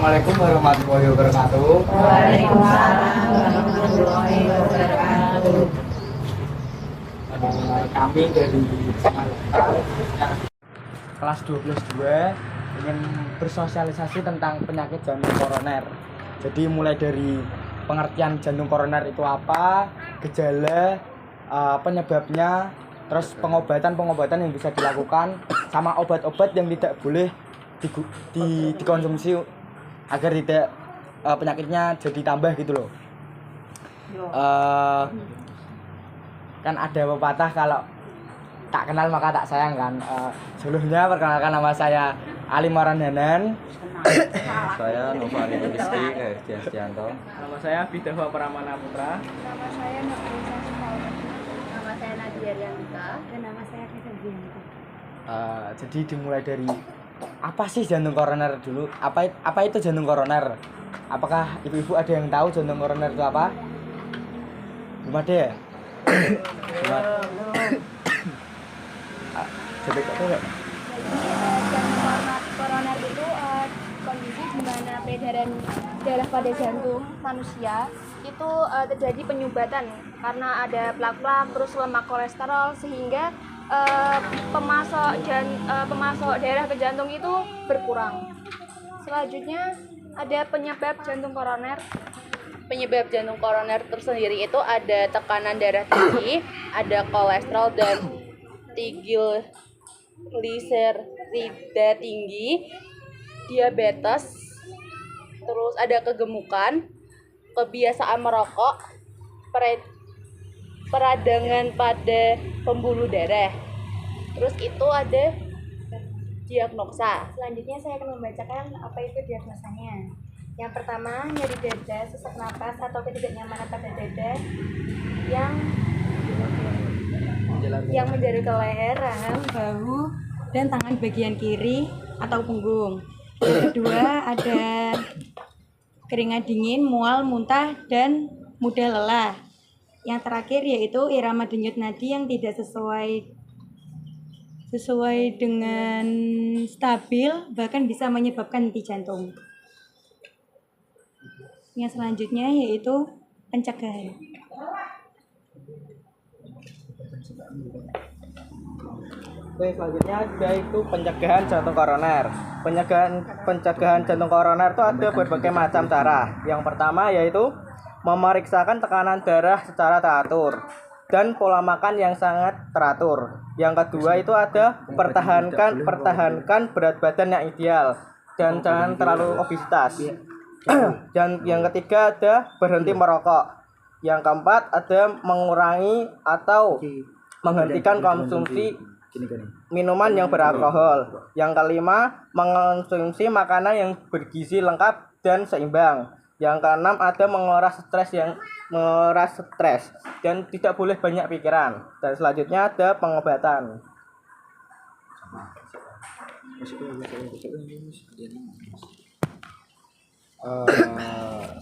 Assalamualaikum warahmatullahi wabarakatuh. Waalaikumsalam warahmatullahi wabarakatuh. Kami dari kelas 12 ingin bersosialisasi tentang penyakit jantung koroner. Jadi mulai dari pengertian jantung koroner itu apa, gejala, penyebabnya, terus pengobatan yang bisa dilakukan, sama obat-obat yang tidak boleh dikonsumsi agar tidak penyakitnya jadi tambah gitu loh. Kan ada pepatah kalau tak kenal maka tak sayang kan. Sebelumnya perkenalkan, nama saya Ali Marandanan. Saya Nova Rizky Diasdianto. Nama saya Bidawa Pramana Putra. Nama saya Nurisa Sukaudi. Nama saya Nadia Rianita. Dan nama saya Risa Bianca. Jadi dimulai dari apa sih jantung koroner dulu? Apa itu jantung koroner? Apakah ibu-ibu ada yang tahu jantung koroner itu apa? Belum ada ya? Jadi Jantung koroner itu kondisi di mana peredaran darah pada jantung manusia itu terjadi penyumbatan karena ada plak-plak, terus lemak kolesterol, sehingga pemasok darah ke jantung itu berkurang. Selanjutnya ada penyebab jantung koroner. Penyebab jantung koroner tersendiri itu ada tekanan darah tinggi, ada kolesterol dan trigliserida tinggi, diabetes, terus ada kegemukan, kebiasaan merokok, peradangan pada pembuluh darah. Terus itu ada diagnosa. Selanjutnya saya akan membacakan apa itu diagnosanya. Yang pertama, nyeri dada, sesak napas atau ketidaknyamanan pada dada yang menjalar ke leher, rahang, bahu, dan tangan bagian kiri atau punggung. Yang kedua, ada keringat dingin, mual, muntah, dan mudah lelah. Yang terakhir yaitu irama denyut nadi yang tidak sesuai dengan stabil, bahkan bisa menyebabkan henti jantung. Yang selanjutnya yaitu pencegahan. Oke, selanjutnya yaitu pencegahan jantung koroner. Pencegahan jantung koroner itu ada berbagai macam cara. Yang pertama yaitu memeriksakan tekanan darah secara teratur dan pola makan yang sangat teratur. Yang kedua itu ada pertahankan berat badan yang ideal dan jangan terlalu obesitas. Dan yang ketiga ada berhenti merokok. Yang keempat ada mengurangi atau menghentikan konsumsi minuman yang beralkohol. Yang kelima, mengonsumsi makanan yang bergizi lengkap dan seimbang. Yang keenam ada menguras stres dan tidak boleh banyak pikiran. Dan selanjutnya ada pengobatan.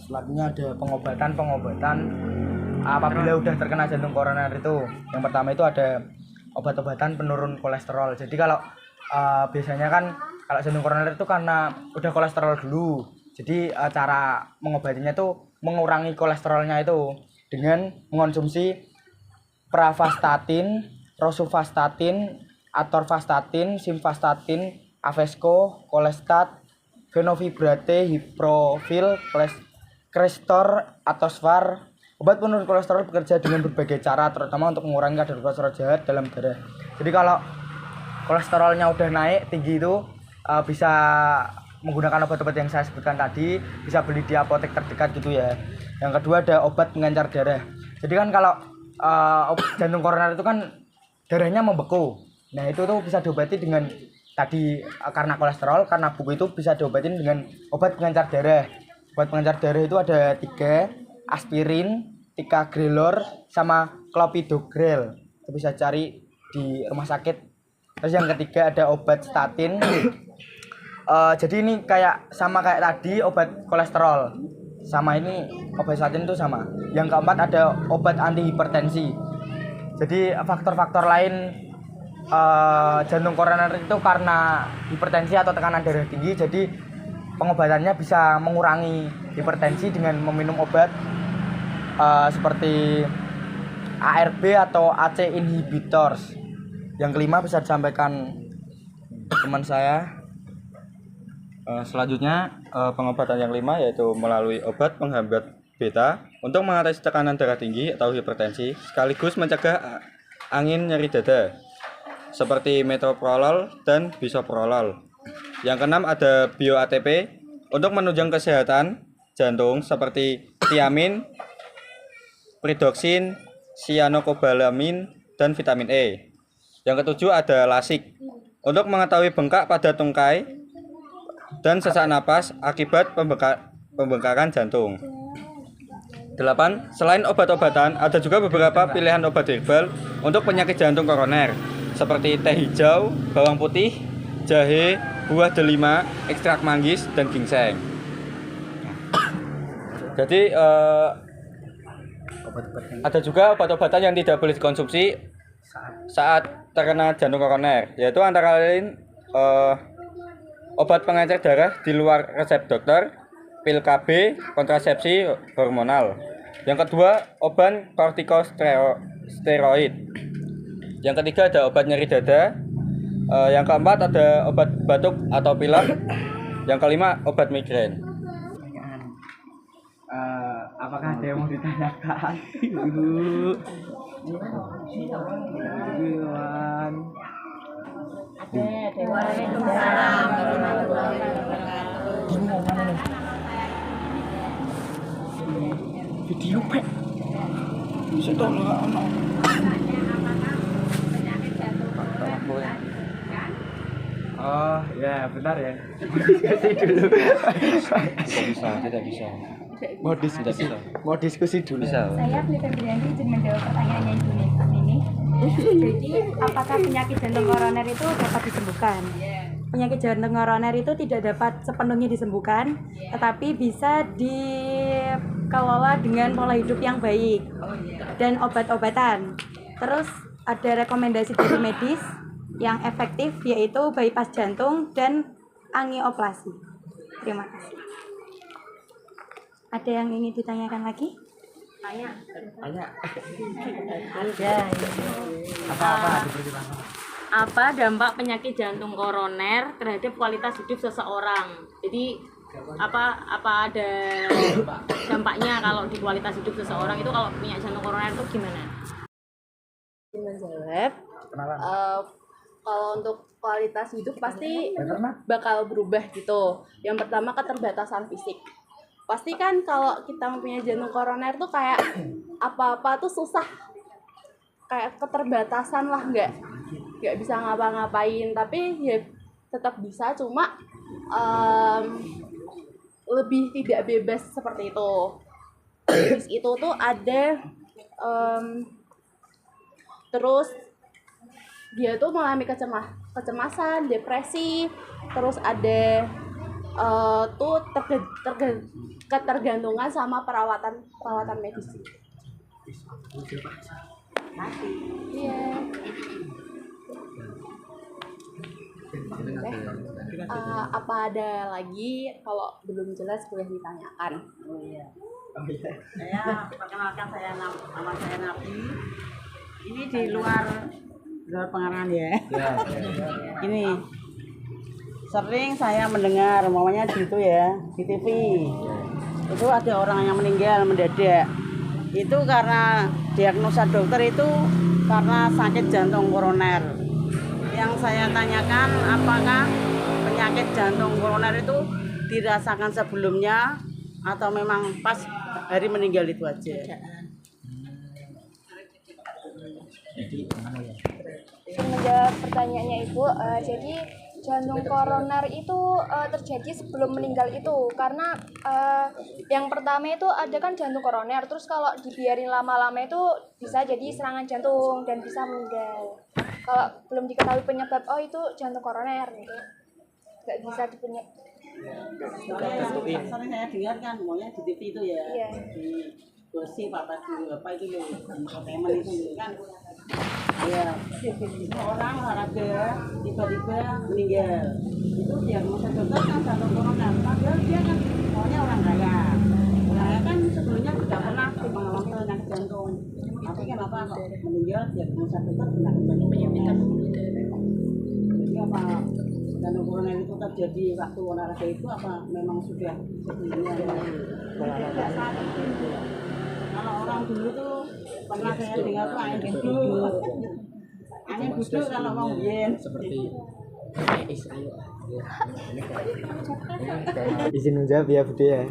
Selanjutnya ada pengobatan apabila udah terkena jantung koroner itu. Yang pertama itu ada obat-obatan penurun kolesterol. Jadi kalau biasanya kan kalau jantung koroner itu karena udah kolesterol dulu. Jadi cara mengobatinya itu mengurangi kolesterolnya itu dengan mengonsumsi pravastatin, rosuvastatin, atorvastatin, simvastatin, avesco, kolestat, fenofibrate, hiprofil, Crestor, atosvar. Obat penurun kolesterol bekerja dengan berbagai cara, terutama untuk mengurangi kadar kolesterol jahat dalam darah. Jadi kalau kolesterolnya udah naik tinggi itu bisa menggunakan obat-obat yang saya sebutkan tadi, bisa beli di apotek terdekat gitu ya. Yang kedua ada obat pengencer darah. Jadi kan kalau jantung koroner itu kan darahnya membeku. Nah itu tuh bisa diobati dengan tadi karena kolesterol, karena buku itu bisa diobatin dengan obat pengencer darah. Obat pengencer darah itu ada 3, aspirin, ticagrelor, sama clopidogrel. Itu bisa cari di rumah sakit. Terus yang ketiga ada obat statin. Jadi ini sama kayak tadi obat kolesterol. Sama ini obat statin itu sama. Yang keempat ada obat anti hipertensi. Jadi faktor-faktor lain jantung koroner itu karena hipertensi atau tekanan darah tinggi, jadi pengobatannya bisa mengurangi hipertensi dengan meminum obat seperti ARB atau AC inhibitors. Yang kelima bisa disampaikan teman saya. Selanjutnya pengobatan yang 5 yaitu melalui obat penghambat beta untuk mengatasi tekanan darah tinggi atau hipertensi sekaligus mencegah angin nyeri dada seperti metoprolol dan bisoprolol. Yang keenam ada bio ATP untuk menunjang kesehatan jantung seperti tiamin, pridoksin, cyanocobalamin, dan vitamin E. Yang ketujuh ada lasik untuk mengetahui bengkak pada tungkai dan sesak napas akibat pembengkakan jantung. 8. Selain obat-obatan, ada juga beberapa pilihan obat herbal untuk penyakit jantung koroner seperti teh hijau, bawang putih, jahe, buah delima, ekstrak manggis, dan ginseng. Jadi ada juga obat-obatan yang tidak boleh dikonsumsi saat terkena jantung koroner, yaitu antara lain obat pengencer darah di luar resep dokter, pil KB, kontrasepsi hormonal. Yang kedua, obat kortikosteroid. Yang ketiga ada obat nyeri dada. Yang keempat ada obat batuk atau pilek. Yang kelima obat migrain. Apakah ada yang mau ditanyakan? Ibu. Iwan. Waalaikumsalam warahmatullahi wabarakatuh. Video pak. Bisa tolong anak. Oh ya benar ya. Diskusi dulu. Tidak bisa. Mau diskusi dulu. Bisa. Saya Pelita Briandi izin menjawab pertanyaannya Ibu Nisan ini. Jadi, apakah penyakit jantung koroner itu dapat disembuhkan? Penyakit jantung koroner itu tidak dapat sepenuhnya disembuhkan, tetapi bisa dikelola dengan pola hidup yang baik dan obat-obatan. Terus ada rekomendasi dari medis yang efektif, yaitu bypass jantung dan angioplasi. Terima kasih. Ada yang ingin ditanyakan lagi? Tanya. Ada. Apa dampak penyakit jantung koroner terhadap kualitas hidup seseorang? Jadi apa ada dampaknya kalau di kualitas hidup seseorang itu kalau punya jantung koroner itu gimana? Menjawab. Kalau untuk kualitas hidup pasti bakal berubah gitu. Yang pertama keterbatasan fisik. Pasti kan kalau kita mempunyai jantung koroner tuh kayak apa-apa tuh susah, kayak keterbatasan lah, nggak bisa ngapa-ngapain, tapi ya tetap bisa, cuma lebih tidak bebas seperti itu. Terus itu tuh ada terus dia tuh mengalami kecemasan, depresi, terus ada tuh ketergantungan sama perawatan medis. Iya. Apa ada lagi? Kalau belum jelas boleh ditanyakan. Saya perkenalkan, nama saya Nabi. Ini di luar pengarahan ya. Ini sering saya mendengar, umpamanya di itu ya, di TV. Itu ada orang yang meninggal mendadak. Itu karena diagnosa dokter itu karena sakit jantung koroner. Yang saya tanyakan, apakah penyakit jantung koroner itu dirasakan sebelumnya atau memang pas hari meninggal itu aja? Menjawab pertanyaannya Ibu, jadi jantung koroner itu terjadi sebelum meninggal itu karena yang pertama itu ada kan jantung koroner, terus kalau dibiarin lama-lama itu bisa jadi serangan jantung dan bisa meninggal. Kalau belum diketahui penyebab, oh itu jantung koroner gitu, nggak bisa dipunyai. Sering saya dengar kan, maunya di TV itu ya, Iya. di gosip apa itu loh, entertainment itu kan. Ya, orang olahraga tiba-tiba meninggal. Itu diagnosa dokter kan jantung koroner. Padahal meninggal ya rumah sakit terkena penyempitan pembuluh darah. Jadi apa jantung koroner itu terjadi waktu olahraga itu apa memang sudah sebelumnya olahraga? Kalau orang dulu tuh pernah saya dengar tuh angin busuk kalau mau biyen Seperti izin menjawab ya Bude ya.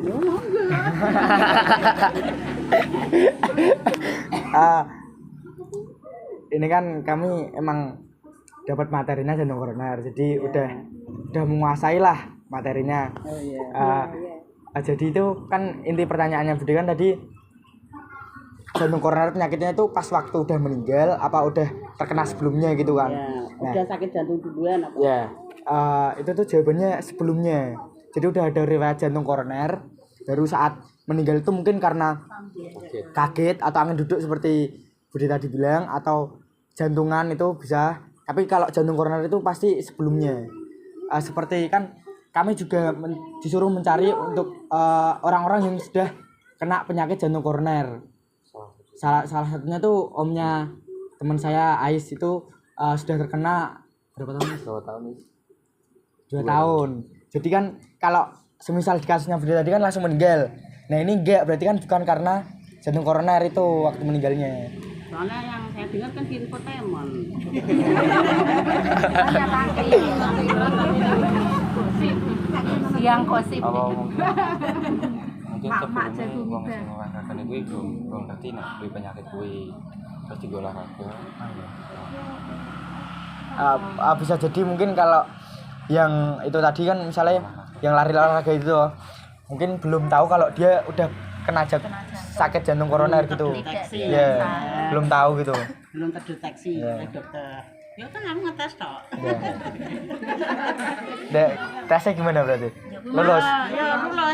Ini kan kami emang dapat materinya jantung koroner, jadi udah menguasai lah materinya. Jadi itu kan inti pertanyaannya Bude kan tadi, jantung koroner penyakitnya itu pas waktu udah meninggal apa udah terkena sebelumnya gitu kan? Udah sakit jantung duluan apa? Ya, itu tuh jawabannya sebelumnya. Jadi udah ada riwayat jantung koroner, baru saat meninggal itu mungkin karena kaget atau angin duduk seperti Bude tadi bilang, atau jantungan itu bisa. Tapi kalau jantung koroner itu pasti sebelumnya. Seperti kan kami juga disuruh mencari untuk orang-orang yang sudah kena penyakit jantung koroner. Salah satunya tuh omnya teman saya Ais itu sudah terkena berapa tahun? 2 tahun. Jadi kan kalau semisal di kasusnya Bude tadi kan langsung meninggal. Nah ini enggak, berarti kan bukan karena jantung koroner itu waktu meninggalnya. Soalnya yang saya dengar kan infotainment. Yang gosip. Apa mungkin sebelumnya wong sing olahraga niku belum ngerti nek kuwi penyakit kuwi terus di olahraga. Bisa jadi mungkin kalau yang itu tadi kan misalnya yang lari olahraga itu mungkin belum tahu kalau dia udah kena sakit jantung koroner gitu. Ya, belum tahu gitu. Belum terdeteksi oleh dokter. Ya kan aku ngetes toh. Tesnya gimana berarti? Lulus. Ya lulus.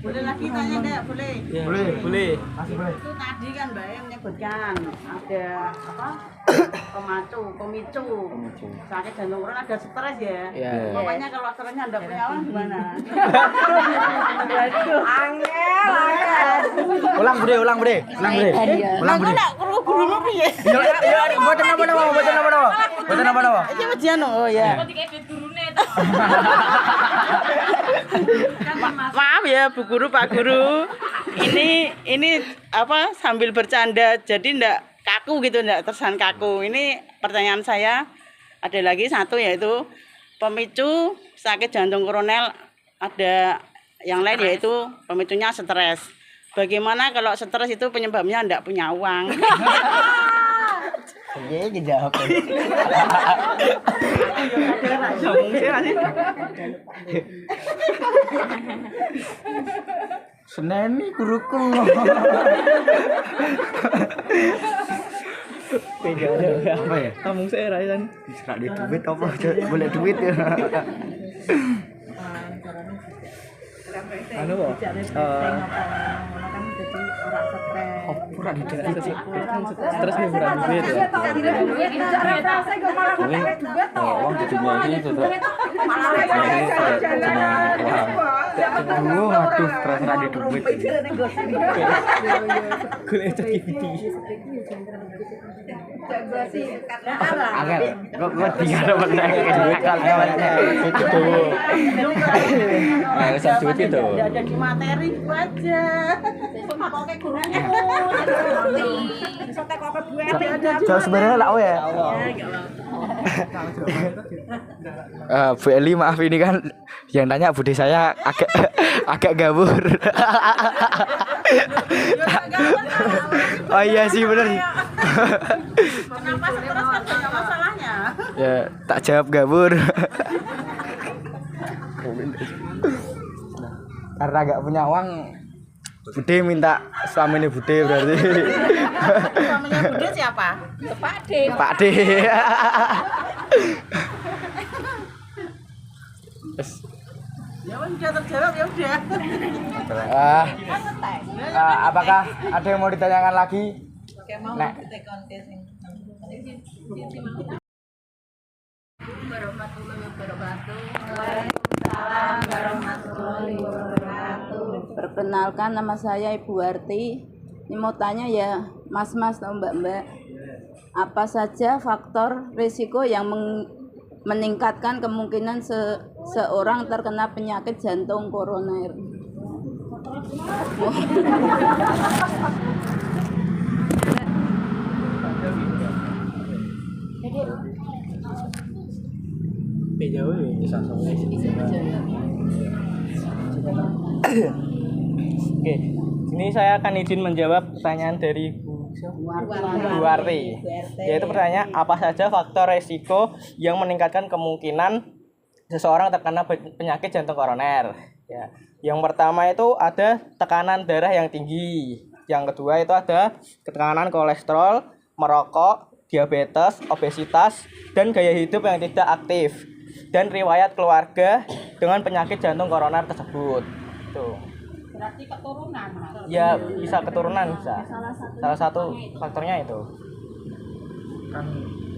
Boleh lagi tanya enggak? Boleh. Boleh. Masih boleh. Itu tadi kan Mbak yang menyebutkan ada apa? Pemicu. Sakit jantung koroner ada stres ya. Pokoknya kalau stresnya enggak punya uang gimana? Angel. Ulang Bude. Ulang Bude. Guru-guru piye? Ya, buatan apa? Iki ujian oh ya. Maaf ya Bu Guru, Pak Guru. Ini apa sambil bercanda jadi ndak kaku gitu, ndak terkesan kaku. Ini pertanyaan saya ada lagi satu yaitu pemicu sakit jantung koroner, ada yang lain yaitu pemicunya stres. Bagaimana kalau stres itu penyebabnya ndak punya uang? Iya, dijawab. Seneni guruku. Beda apa ya? Kamu saya Raisan. Serak di duit apa? Boleh duit ya. Anu kok. Kurang stres nih kurang duit ya. Uang di dunia ini sudah aduh stres di duit. Kulit ChatGPT. Agak gua tinggal dapat naik duit itu tuh. Nah, usah duit itu. Enggak ada di materi aja. Pakai gurunya. Jauh sebenarnya lah ya. Bu Eli maaf ini kan yang tanya Bude saya agak gabur. Oh iya sih bener. Kenapa stres kan banyak masalahnya? Ya tak jawab gabur. Karena gak punya uang, Bude minta suaminya Bude berarti. Suaminya Bude siapa? Pak D. Ya udah terjawab ya udah. Apakah ada yang mau ditanyakan lagi? Nek. Perkenalkan nama saya Ibu Warti. Ini mau tanya ya, Mas-mas atau Mbak-mbak, apa saja faktor risiko yang meningkatkan kemungkinan seorang terkena penyakit jantung koroner? Oke, ini saya akan izin menjawab pertanyaan dari Bu Warti. Yaitu pertanyaan, apa saja faktor resiko yang meningkatkan kemungkinan seseorang terkena penyakit jantung koroner? Ya, yang pertama itu ada tekanan darah yang tinggi. Yang kedua itu ada tekanan kolesterol, merokok, diabetes, obesitas, dan gaya hidup yang tidak aktif. Dan riwayat keluarga dengan penyakit jantung koroner tersebut. Tuh. Berarti keturunan. Ya, bisa keturunan bisa. Salah satu faktornya itu. Kan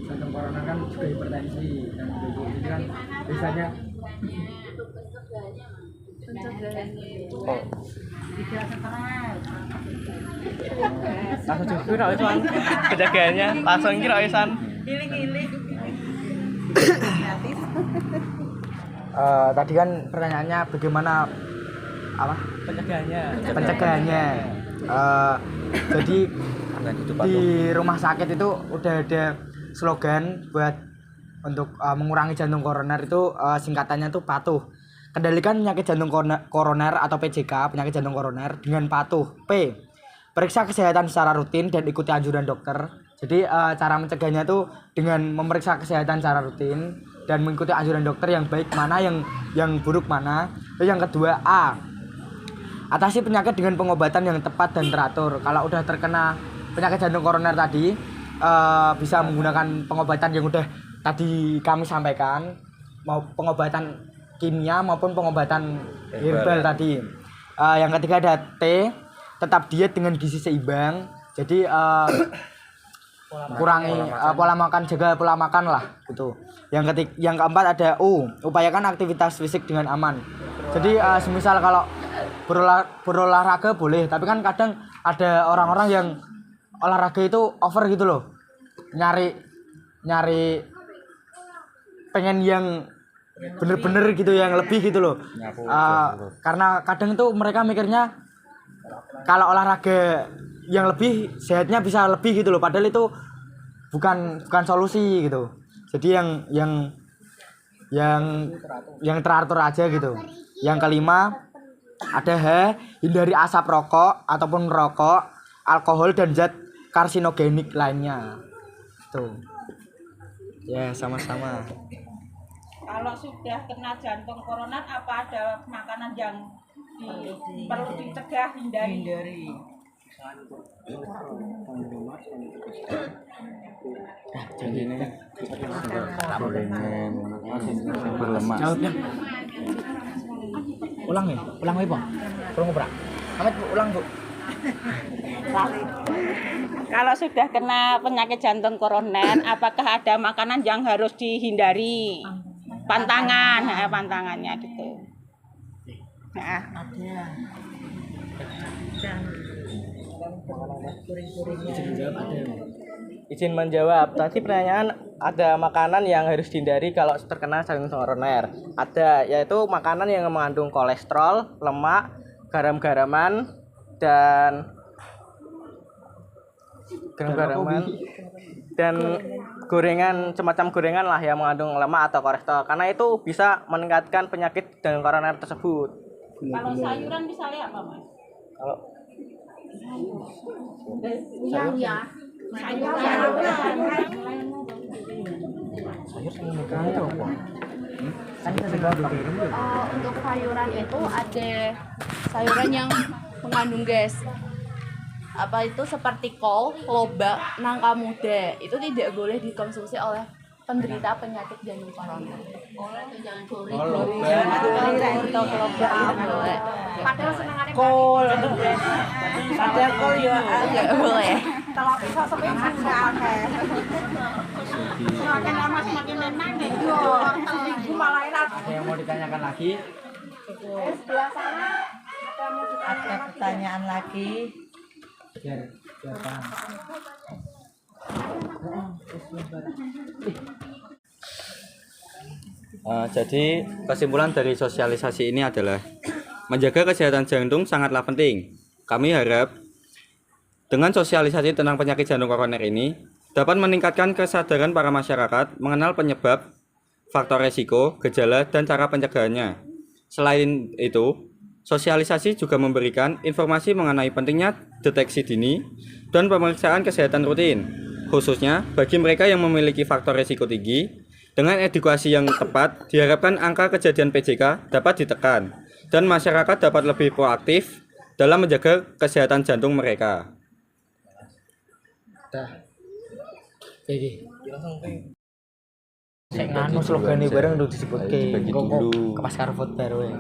jantung koroner kan juga hipertensi dan itu kan biasanya Oh. Langsung justru kira Isan penjagaannya langsung kira Isan. Tadi kan pertanyaannya bagaimana apa pencegahannya. Jadi di rumah sakit itu udah ada slogan buat untuk mengurangi jantung koroner itu singkatannya tuh patuh. Kendalikan penyakit jantung koroner atau PJK, penyakit jantung koroner dengan patuh. P. Periksa kesehatan secara rutin dan ikuti anjuran dokter. Jadi cara mencegahnya itu dengan memeriksa kesehatan secara rutin dan mengikuti anjuran dokter yang baik mana, yang buruk mana. Lalu yang kedua A. Atasi penyakit dengan pengobatan yang tepat dan teratur. Kalau udah terkena penyakit jantung koroner tadi bisa menggunakan pengobatan yang udah tadi kami sampaikan, mau pengobatan kimia maupun pengobatan herbal tadi. Yang ketiga ada T, tetap diet dengan gizi seimbang. Jadi kurangi pola makan, jaga pola makan lah gitu. Yang keempat ada U, upayakan aktivitas fisik dengan aman. Jadi semisal kalau berolahraga boleh, tapi kan kadang ada orang-orang yang olahraga itu over gitu loh. Nyari pengen yang bener-bener gitu, yang lebih gitu loh. Karena kadang itu mereka mikirnya kalau olahraga yang lebih sehatnya bisa lebih gitu loh, padahal itu bukan solusi gitu. Jadi yang teratur aja gitu. Yang kelima ada H, hindari asap rokok ataupun merokok, alkohol dan zat karsinogenik lainnya. Tuh. Ya, sama-sama. Kalau sudah kena jantung koroner, apa ada makanan yang perlu dicegah, hindari? Jadi ini berlemak. Jawabnya. Ulang ya, Bang. Tolong ngobrol. Amat ulang, Bu. Kalau sudah kena penyakit jantung koroner, apakah ada makanan yang harus dihindari? Pantangannya gitu. Nah, Izin menjawab. Tadi pertanyaan ada makanan yang harus dihindari kalau terkena jantung koroner. Ada, yaitu makanan yang mengandung kolesterol, lemak, garam-garaman dan gorengan, semacam gorengan lah yang mengandung lemak atau kolesterol, karena itu bisa meningkatkan penyakit jantung koroner tersebut. kalau sayuran misalnya apa, Mas? Kalau Untuk sayuran itu ada sayuran yang mengandung gas. Apa itu seperti kol, lobak, nangka muda. Itu tidak boleh dikonsumsi oleh penderita penyakit jantung koroner. Padahal senengannya Kol ya Tidak boleh. kalau bisa sebenarnya akeh. semakin lama semakin enak nih. Malah enak. Ada yang mau ditanyakan lagi? Sebelah sana ada mau ditanya Ada pertanyaan lagi. biar paham. Jadi kesimpulan dari sosialisasi ini adalah menjaga kesehatan jantung sangatlah penting. Kami harap dengan sosialisasi tentang penyakit jantung koroner ini dapat meningkatkan kesadaran para masyarakat mengenal penyebab, faktor resiko, gejala, dan cara pencegahannya. Selain itu, sosialisasi juga memberikan informasi mengenai pentingnya deteksi dini dan pemeriksaan kesehatan rutin, khususnya bagi mereka yang memiliki faktor resiko tinggi. Dengan edukasi yang tepat, diharapkan angka kejadian PJK dapat ditekan dan masyarakat dapat lebih proaktif dalam menjaga kesehatan jantung mereka. Saya nganu slogan ini bareng udah disebut Dibagi kok dulu. pas Carrefour baru ya.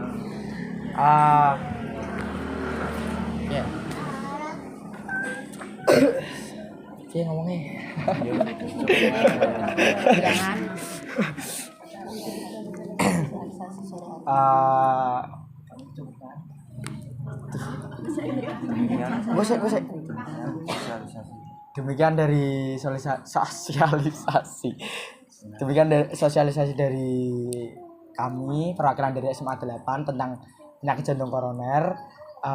Ya. Sih ngomongnya. Gosek. Demikian dari sosialisasi. Demikian dari sosialisasi dari kami perwakilan dari SMA 8 tentang penyakit jantung koroner.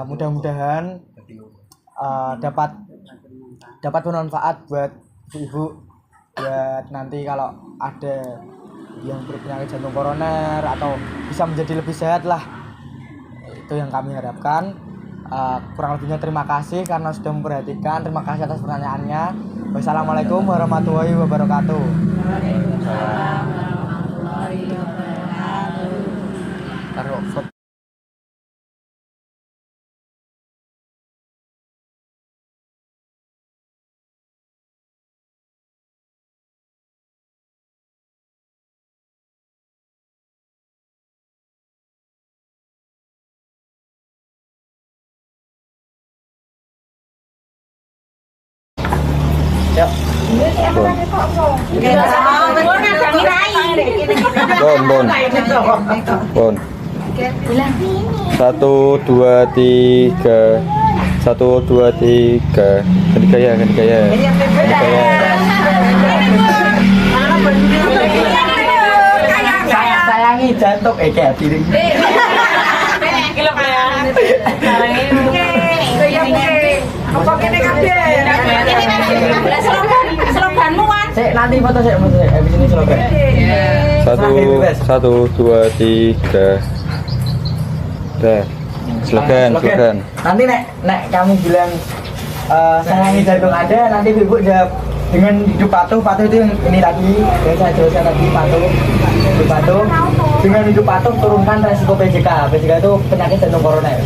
Mudah-mudahan dapat bermanfaat buat ibu, buat nanti kalau ada yang berpenyakit jantung koroner atau bisa menjadi lebih sehat lah. Itu yang kami harapkan. Kurang lebihnya terima kasih karena sudah memperhatikan. Terima kasih atas pertanyaannya. Wassalamualaikum warahmatullahi wabarakatuh. Taruh foto. Bon. 1, 2, 3. 1, 2, 3. Ganti gaya. Sayangi jantung kayak piring. Apa kene kabeh? Sloganmu kan? Nanti foto habis ini slogan. 1, 2, 3. Udah. Slogan. Nanti nek kamu bilang sayangi jantung Anda, nanti ibu jawab dengan hidup patuh itu yang ini tadi yang saya jelaskan tadi, hidup patuh dengan hidup patuh turunkan resiko PJK itu penyakit jantung koroner.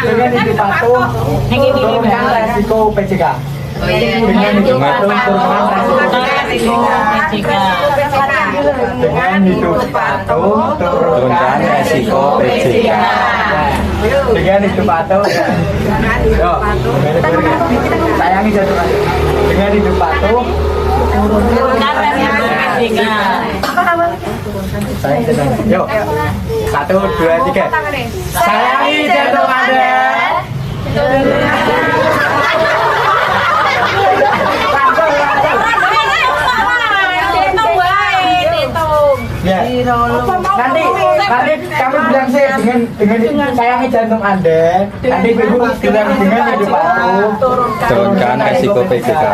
Dengan hidup patuh turunkan resiko PJK. Dengan hidup patuh turunkan resiko PJK. Dengan hidup patuh turunkan resiko PJK. Dengan hidup patuh. Sayangi jantung Anda. Dengan hidup patuh turunkan resiko PJK. Sayangi jantung. Yuk. 1, 2, 3. Sayangi jantung Anda. Ya. Nanti kami bilang saya dengan sayangi jantung Anda. Nanti ibu bilang dengan hidup patuh Turunkan resiko PJK.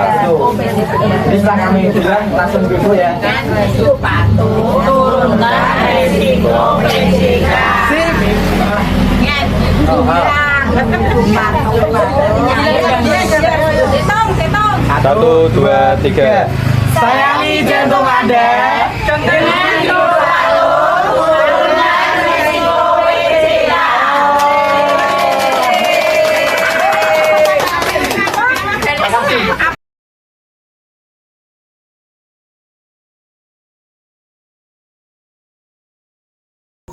Jadi setelah kami bilang langsung dulu ya. Hidup patuh turunkan resiko PJK. Satu, dua, tiga. Sayangi jantung Anda. Dengan hidup patuh turunkan resiko PJK.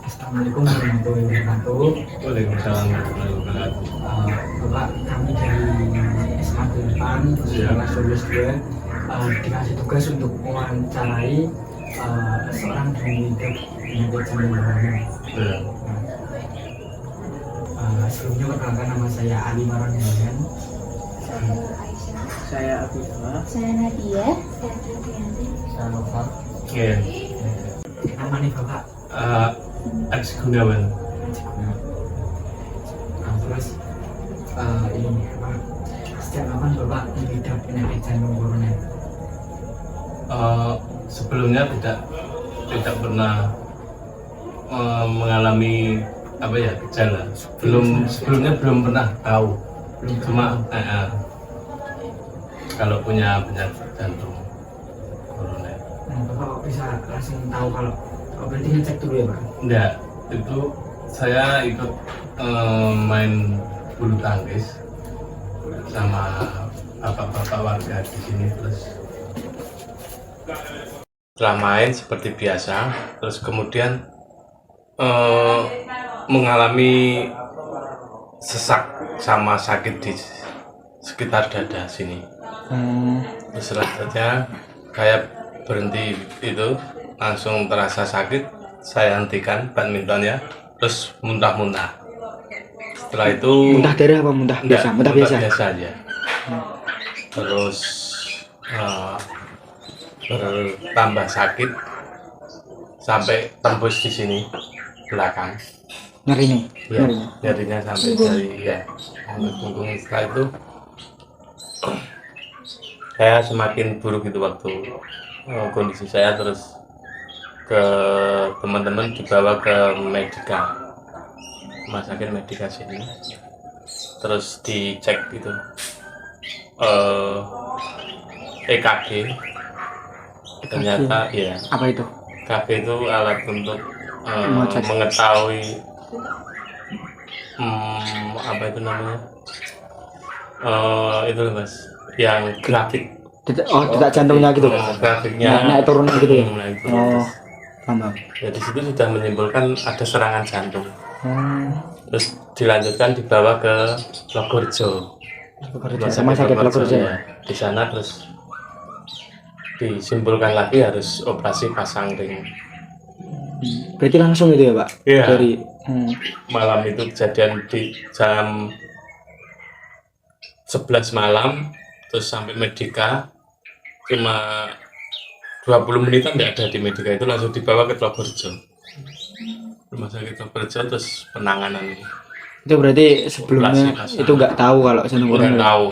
Assalamualaikum warahmatullahi wabarakatuh. Waalaikumsalam warahmatullahi wabarakatuh. Bapak, kami dari SMA 8 kelas 12 dikasih tugas untuk mewawancarai seorang pengidap penyakit jantung koroner. Sebelumnya perkenalkan, nama saya Ali Marwan. Saya Abdullah. Saya Nadia. Saya Nova. Iya. Nama nih Bapak. Alex Gunawan. Nah, terus ini apa? Sejak kapan Bapak mengidap penyakit jantung koroner? Sebelumnya tidak pernah mengalami apa ya gejala. Sebelumnya belum pernah tahu. Cuma kalau punya penyakit jantung koroner. Nah, Bapak kok bisa langsung tahu kalau berarti ngecek dulu ya Pak? Enggak, itu saya ikut main bulu tangkis sama bapak-bapak warga di sini, terus setelah main seperti biasa, terus kemudian mengalami sesak sama sakit di sekitar dada sini. Terus selanjutnya saya berhenti itu, langsung terasa sakit, saya hentikan badmintonnya, terus muntah-muntah. Setelah itu Muntah darah apa muntah biasa? Muntah biasa. aja. Terus bertambah sakit sampai tembus di sini belakang. Nyeri nih. Ya, nyerinya sampai dari sampai punggung. Setelah itu saya semakin buruk itu waktu kondisi saya, terus ke teman-teman dibawa ke Medika, rumah sakit Medika sini, terus dicek itu EKG. Ternyata ya Apa itu? EKG itu alat untuk Mengecek. mengetahui apa itu namanya, itu loh Mas, yang grafik. Detak jantungnya gitu. Grafiknya Naik turun gitu ya. Nah, itu. Paham. Ya, di situ sudah menyimpulkan ada serangan jantung. Terus dilanjutkan dibawa ke Logorejo. Sama sakit Logorejo. Ya. Di sana terus disimpulkan lagi harus operasi pasang ring. Berarti langsung itu ya Pak? Iya. Dari Malam itu kejadian di jam 11 malam, terus sampai Medika cuma 20 menitan tidak ada di Medika, itu langsung dibawa ke Logorejo, rumah sakit Logorejo, terus penanganan. itu berarti sebelumnya Operasi itu nggak tahu kalau jantung Nggak koroner. tahu.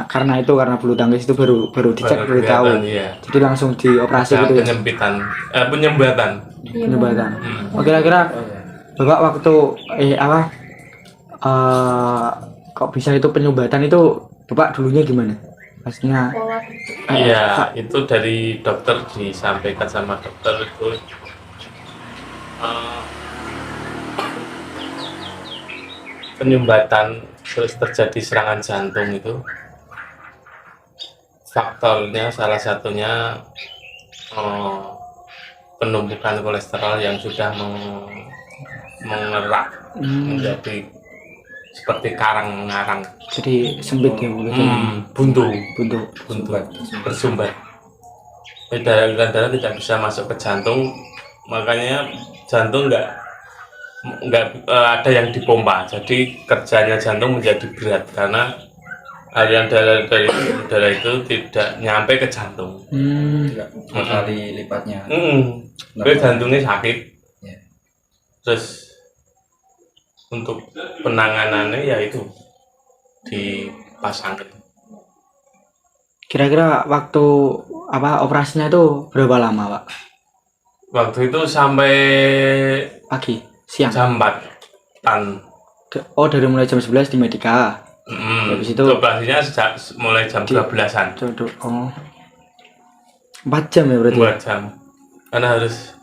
Karena itu karena bulu tangkis itu baru dicek baru tahu. Iya. Jadi langsung dioperasi Ada gitu ya. penyembatan. Penyebatan. Kira-kira Bapak waktu kok bisa itu penyumbatan itu Bapak dulunya gimana? Pastinya Iya, itu dari dokter, disampaikan sama dokter itu penyumbatan, terus terjadi serangan jantung itu faktornya salah satunya penumpukan kolesterol yang sudah mengerak menjadi seperti karang-karang, jadi sempit ya mulutnya. buntu bersumbat. Darah tidak bisa masuk ke jantung, makanya jantung nggak ada yang dipompa, jadi kerjanya jantung menjadi berat karena aliran darah dari darah itu tidak nyampe ke jantung. Dua kali lipatnya. Jadi jantungnya sakit. Ya. Terus untuk penanganannya ya itu dipasang. Kira-kira waktu operasinya itu berapa lama Pak? Waktu itu sampai Pagi, siang. jam 4-an. Dari mulai jam 11 di Medika. Habis itu operasinya mulai jam 12-an. 4 jam ya berarti. 2 jam. Karena harus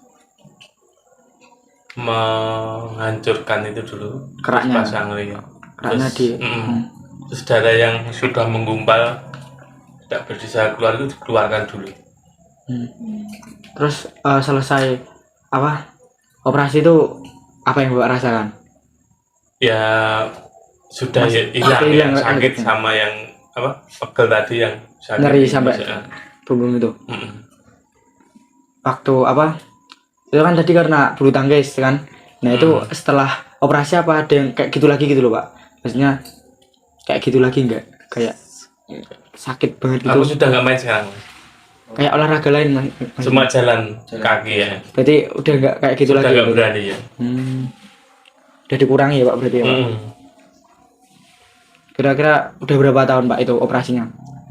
menghancurkan itu dulu, Keraknya. terus pasang ring. Keraknya Terus darah yang sudah menggumpal tidak bisa keluar itu dikeluarkan dulu. Terus selesai operasi itu apa yang Bapak rasakan? Ya sudah hilang yang sakit sama yang pegel tadi, yang sakit nyeri sampai punggung itu. Waktu itu kan tadi karena bulu tangkis kan. Nah itu setelah operasi apa ada yang kayak gitu lagi gitu loh Pak? Maksudnya kayak gitu lagi enggak? Kayak sakit banget gitu. Aku sudah nggak main sekarang. Kayak olahraga lain Mas. Cuma jalan kaki ya. Berarti udah enggak kayak gitu Sudah lagi. nggak Berarti? berani ya. Udah dikurangi ya Pak berarti ya Pak? Kira-kira udah berapa tahun Pak itu operasinya?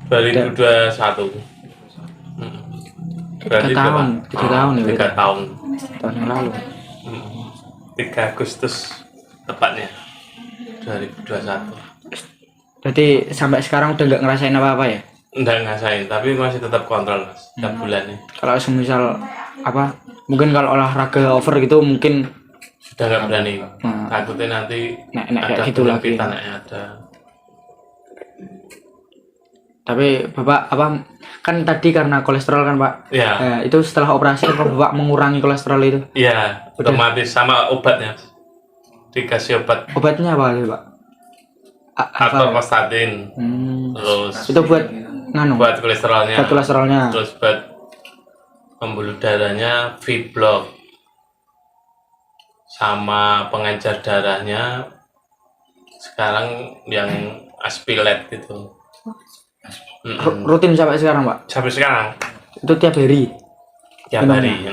2021. Berarti 3 tahun, 3 tahun ya. 3 tahun. Tahun yang lalu. 3 Agustus tepatnya 2021. Berarti sampai sekarang udah nggak ngerasain apa-apa ya? Enggak ngerasain, tapi masih tetap kontrol Mas, setiap bulan nih. Kalau semisal apa? Mungkin kalau olahraga over gitu mungkin Sudah nggak berani. Takutnya nanti Nek ada kayak gitu lagi. penyempitan ada. Tapi Bapak apa kan tadi karena kolesterol kan Pak? Iya. Itu setelah operasi apa Bapak mengurangi kolesterol itu? Iya, otomatis sama obatnya. Dikasih obat Obatnya apa itu Pak? atorvastatin. Terus Itu buat nganu? buat kolesterolnya. Buat kolesterolnya. Terus buat pembuluh darahnya V-block. Sama pengencer darahnya sekarang yang aspilet gitu. Rutin sampai sekarang Pak? Sampai sekarang Itu tiap hari? tiap Gimana? hari.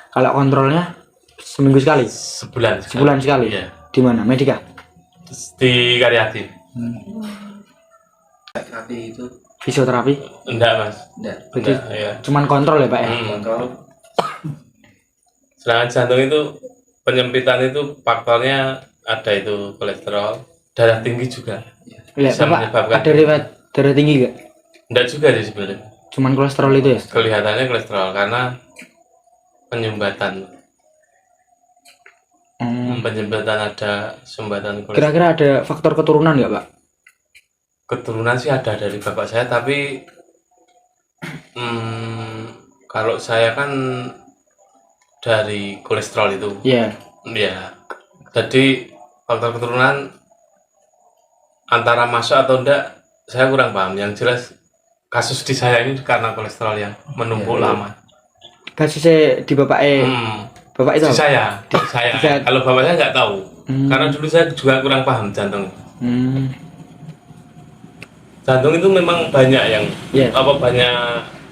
Kalau kontrolnya seminggu sekali? Sebulan Sebulan sekali? Iya. Di mana? Medika? Di Karyadi. Terapi itu Fisioterapi? Enggak Mas. enggak. Berarti Enggak, ya. cuman kontrol ya Pak ya? Kontrol Serangan jantung itu penyempitan itu faktornya ada itu kolesterol, darah tinggi juga. Iya, Bisa Bapak menyebabkan ada riwayat darah tinggi gak? enggak juga sih sebenarnya. Cuman kolesterol itu ya? Kelihatannya kolesterol karena penyumbatan. Penyumbatan ada sumbatan kolesterol. Kira-kira ada faktor keturunan nggak Pak? Keturunan sih ada dari bapak saya, tapi kalau saya kan dari kolesterol itu. Iya. Ya, jadi faktor keturunan antara masuk atau enggak, saya kurang paham. Yang jelas kasus di saya ini karena kolesterol yang menumpuk lama. Kasusnya di Bapak Bapak itu Di apa? saya. Kalau bapak saya nggak tahu, karena dulu saya juga kurang paham jantung. Jantung itu memang banyak yang banyak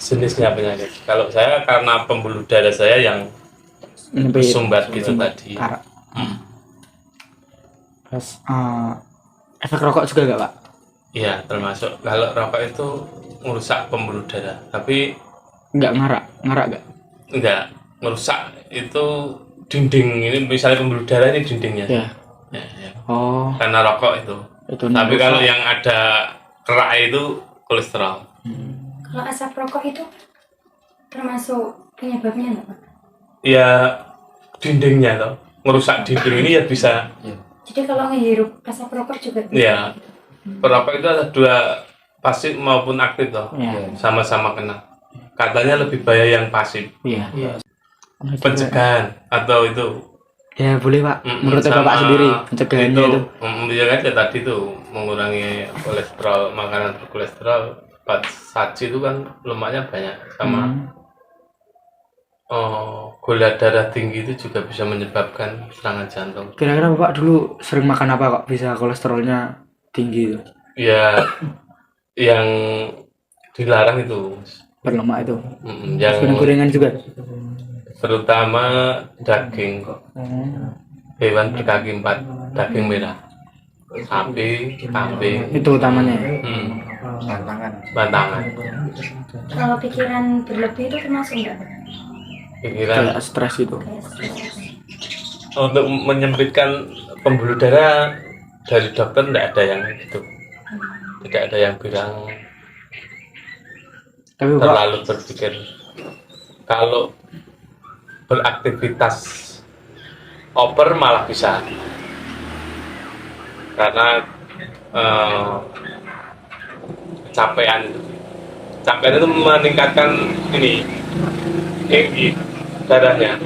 jenisnya penyakit. Kalau saya karena pembuluh darah saya yang sumbat gitu tadi. Terus efek rokok juga nggak Pak? Iya, termasuk kalau rokok itu merusak pembuluh darah, tapi Nggak ngarak nggak? enggak merusak itu dinding ini, misalnya pembuluh darah ini dindingnya. Iya. Ya. Oh. Karena rokok itu. Tapi kalau yang ada kerak itu kolesterol. Kalau asap rokok itu termasuk penyebabnya nggak Pak? Ya dindingnya toh, merusak dinding ini ya bisa. Jadi kalau ngehirup asap rokok juga bisa? Ya, perokok itu ada 2, pasif maupun aktif toh, sama-sama kena. Katanya lebih bahaya yang pasif. Iya. Pencegahan atau itu. Ya boleh Pak. Menurut sama Bapak sendiri pencegahannya itu. Ya kan ya tadi tuh mengurangi kolesterol, makanan berkolesterol, saji itu kan lemaknya banyak, sama gula darah tinggi itu juga bisa menyebabkan serangan jantung. Kira-kira Bapak dulu sering makan apa kok bisa kolesterolnya tinggi itu? Ya, yang dilarang itu berlemak itu. Yang gorengan juga. Terutama daging hewan berkaki 4, daging merah, sapi, kambing. Itu utamanya. Bantangan. Kalau pikiran berlebih itu termasuk enggak? Pikiran Kayak stres itu. untuk menyempitkan pembuluh darah dari dokter tidak ada yang gitu, tidak ada yang bilang Tapi Bapak, terlalu berpikir. Kalau beraktivitas over malah bisa, karena capean itu meningkatkan ini darahnya.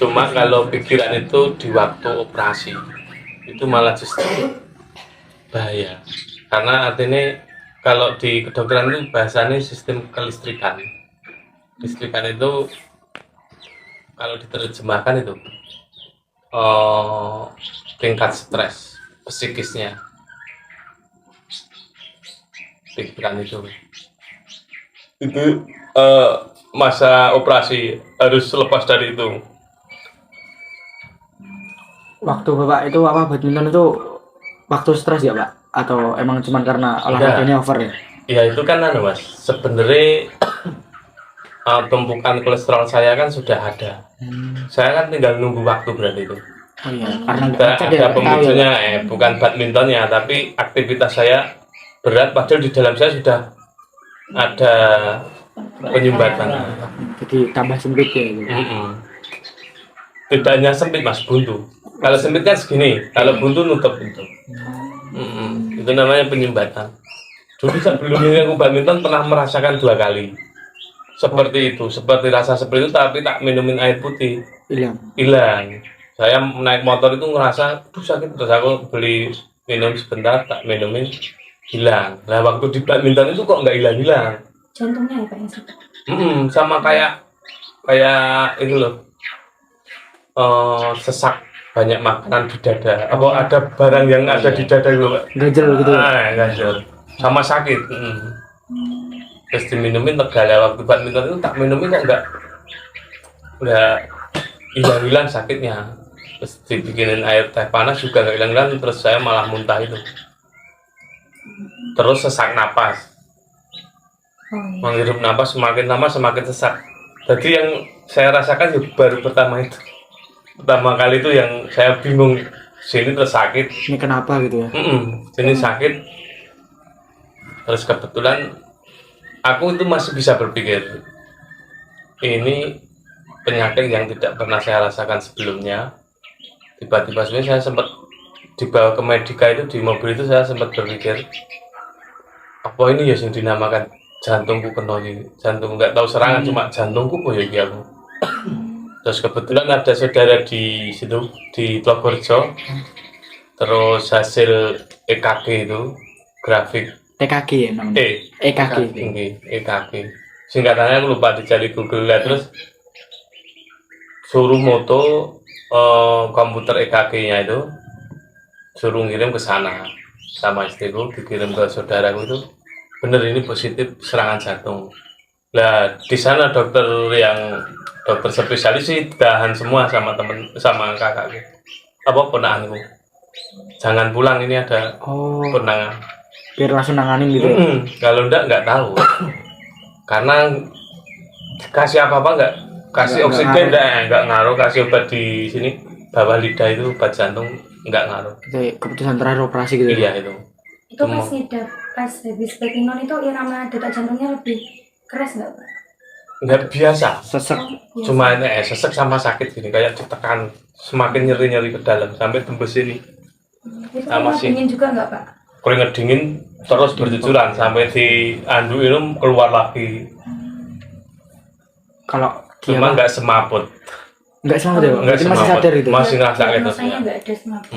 Cuma kalau pikiran itu di waktu operasi itu malah justru bahaya, karena artinya kalau di kedokteran itu bahasanya sistem kelistrikan. Listrikan itu kalau diterjemahkan itu tingkat stres psikisnya, pikiran itu masa operasi harus lepas dari itu. Waktu Bapak itu apa badminton itu waktu stres ya Pak? Atau emang cuman karena olahraganya over ya? Ya itu kan Mas, sebenarnya tumpukan kolesterol saya kan sudah ada. Saya kan tinggal nunggu waktu berarti itu. Oh iya, karena Ada pemicunya, bukan badmintonnya, tapi aktivitas saya berat, padahal di dalam saya sudah ada penyumbatan. Jadi tambah sempit ya gitu. Tidak hanya sempit Mas, buntu. Kalau sempit kan segini, kalau buntu nutup itu. Itu namanya penyumbatan. Dulu sebelum ini aku badminton pernah merasakan 2 kali. Seperti itu, seperti rasa seperti itu, tapi tak minumin air putih. Hilang. Saya naik motor itu ngerasa, tuh sakit, terus aku beli minum sebentar, tak minumin, hilang. Nah waktu di badminton itu kok nggak hilang-hilang. Jantungnya ya Pak yang sakit? Sama kayak itu loh, sesak banyak makanan di dada. Apa ada barang yang ada di dada gitu Pak? Gajel gitu. Gajel. Sama sakit. Terus diminumin tegal, waktu badminton itu tak minumin kok nggak hilang-hilang sakitnya. Terus dibikinin air teh panas juga nggak hilang-hilang, terus saya malah muntah itu. Terus sesak napas. Menghirup napas semakin lama semakin sesak. Jadi yang saya rasakan ya baru pertama itu. Pertama kali itu yang saya bingung, sini terus sakit. Ini kenapa gitu ya? Sini sakit. Terus kebetulan aku itu masih bisa berpikir, ini penyakit yang tidak pernah saya rasakan sebelumnya. Tiba-tiba sebenarnya saya sempat dibawa ke Medika itu, di mobil itu saya sempat berpikir, apa ini ya yang dinamakan jantungku kena ini, jantung nggak tahu serangan, cuma jantungku kok ya aku. Terus kebetulan ada saudara di situ di Purworejo, terus hasil EKG itu grafik TKG ya namanya. EKG. Singkatannya aku lupa, dicari Google lah. Terus suruh moto komputer EKG-nya itu, suruh ngirim ke sana sama istriku, dikirim ke saudaraku itu, bener ini positif serangan jantung. Lah di sana dokter spesialis sih tahan semua sama kakakku, ponakanku. Jangan pulang, ini ada penangan. Biar langsung nanganin gitu. Kalau nggak tahu. Karena kasih apa nggak, kasih oksigen nggak ngaruh, kasih obat di sini bawah lidah itu obat jantung nggak ngaruh. Itu keputusan terakhir operasi gitu. Iya itu. Itu pas habis badminton itu irama detak jantungnya lebih keras nggak Pak? Nggak biasa. Sesek. Cuma sesek sama sakit gini, kayak ditekan, semakin nyeri ke dalam sampai tembus ini. Itu dingin juga nggak Pak? Keringat dingin terus bercucuran sampai di andu ini keluar lagi. Kalau cuma nggak semaput. Nggak semaput ya? Nggak masih sadar itu. Masih ngerasa gitu. Rasanya nggak ada semaput.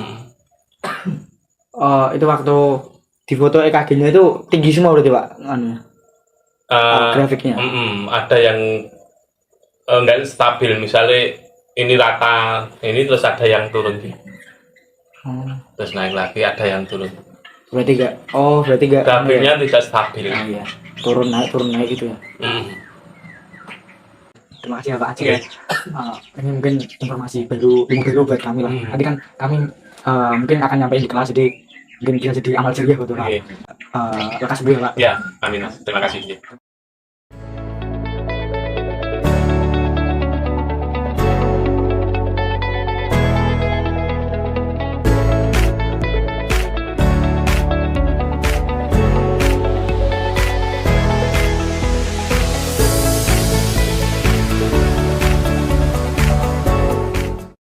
Itu waktu di foto EKG-nya itu tinggi semua berarti Pak? Grafiknya. Ada yang nggak stabil, misalnya ini rata, ini terus ada yang turun. Terus naik lagi, ada yang turun. Berarti nggak grafiknya tidak stabil. Iya. Turun naik gitu ya. Terima kasih ya Pak Acik ya. Ini mungkin informasi baru buat kami lah. Tadi kan kami mungkin akan nyampein di kelas, jadi mungkin bisa jadi amal ceria buat Pak. Lekas beliau Pak. Ya, amin. Terima kasih.